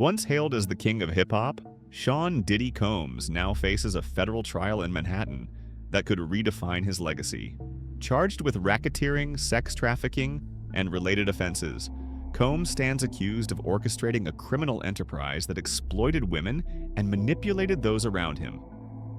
Once hailed as the king of hip-hop, Sean Diddy Combs now faces a federal trial in Manhattan that could redefine his legacy. Charged with racketeering, sex trafficking, and related offenses, Combs stands accused of orchestrating a criminal enterprise that exploited women and manipulated those around him.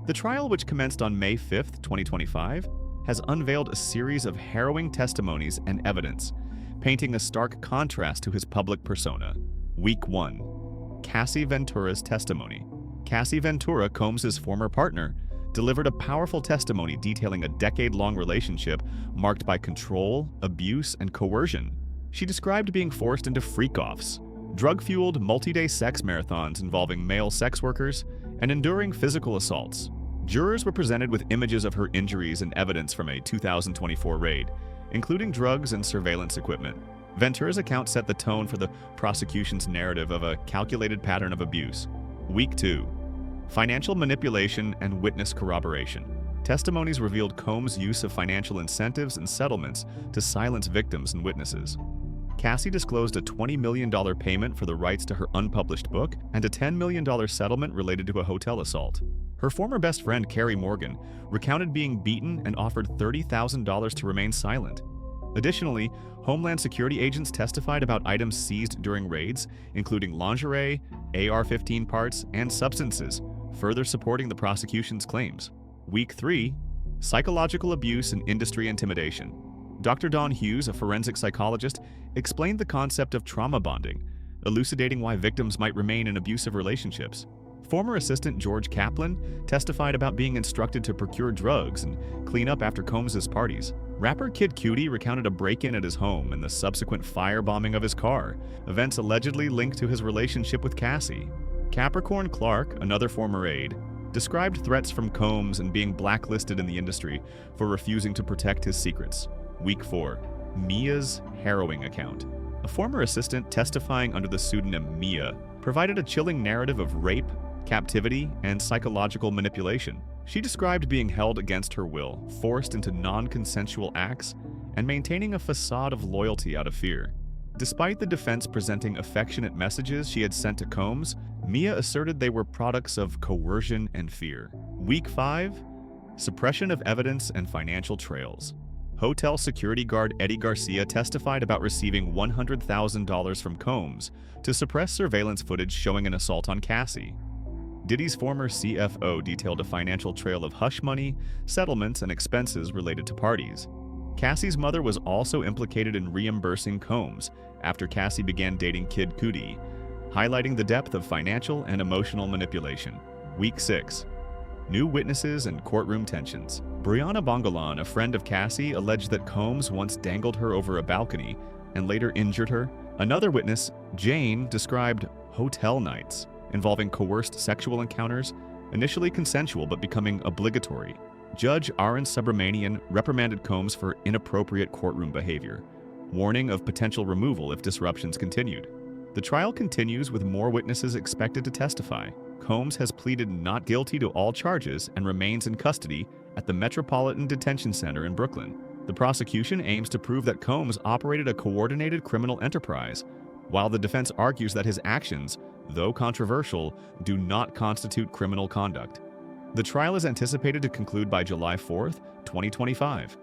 The trial, which commenced on May 5, 2025, has unveiled a series of harrowing testimonies and evidence, painting a stark contrast to his public persona. Week 1. Cassie Ventura's testimony. Cassie Ventura, Combs' former partner, delivered a powerful testimony detailing a decade-long relationship marked by control, abuse, and coercion. She described being forced into freak-offs, drug-fueled multi-day sex marathons involving male sex workers, and enduring physical assaults. Jurors were presented with images of her injuries and evidence from a 2024 raid, including drugs and surveillance equipment. Ventura's account set the tone for the prosecution's narrative of a calculated pattern of abuse. Week 2. Financial manipulation and witness corroboration. Testimonies revealed Combs' use of financial incentives and settlements to silence victims and witnesses. Cassie disclosed a $20 million payment for the rights to her unpublished book and a $10 million settlement related to a hotel assault. Her former best friend, Carrie Morgan, recounted being beaten and offered $30,000 to remain silent. Additionally, Homeland Security agents testified about items seized during raids, including lingerie, AR-15 parts, and substances, further supporting the prosecution's claims. Week 3. Psychological abuse and industry intimidation. Dr. Dawn Hughes, a forensic psychologist, explained the concept of trauma bonding, elucidating why victims might remain in abusive relationships. Former assistant George Kaplan testified about being instructed to procure drugs and clean up after Combs' parties. Rapper Kid Cudi recounted a break-in at his home and the subsequent firebombing of his car, events allegedly linked to his relationship with Cassie. Capricorn Clark, another former aide, described threats from Combs and being blacklisted in the industry for refusing to protect his secrets. Week 4. Mia's harrowing account. A former assistant testifying under the pseudonym Mia provided a chilling narrative of rape, captivity, and psychological manipulation. She described being held against her will, forced into non-consensual acts, and maintaining a facade of loyalty out of fear. Despite the defense presenting affectionate messages she had sent to Combs, Mia asserted they were products of coercion and fear. Week 5. Suppression of evidence and financial trails. Hotel security guard Eddie Garcia testified about receiving $100,000 from Combs to suppress surveillance footage showing an assault on Cassie. Diddy's former CFO detailed a financial trail of hush money, settlements, and expenses related to parties. Cassie's mother was also implicated in reimbursing Combs after Cassie began dating Kid Cudi, highlighting the depth of financial and emotional manipulation. Week 6. New witnesses and courtroom tensions. Brianna Bongolan, a friend of Cassie, alleged that Combs once dangled her over a balcony and later injured her. Another witness, Jane, described hotel nights involving coerced sexual encounters, initially consensual but becoming obligatory. Judge Aaron Subramanian reprimanded Combs for inappropriate courtroom behavior, warning of potential removal if disruptions continued. The trial continues with more witnesses expected to testify. Combs has pleaded not guilty to all charges and remains in custody at the Metropolitan Detention Center in Brooklyn. The prosecution aims to prove that Combs operated a coordinated criminal enterprise, while the defense argues that his actions, though controversial, do not constitute criminal conduct. The trial is anticipated to conclude by July 4, 2025.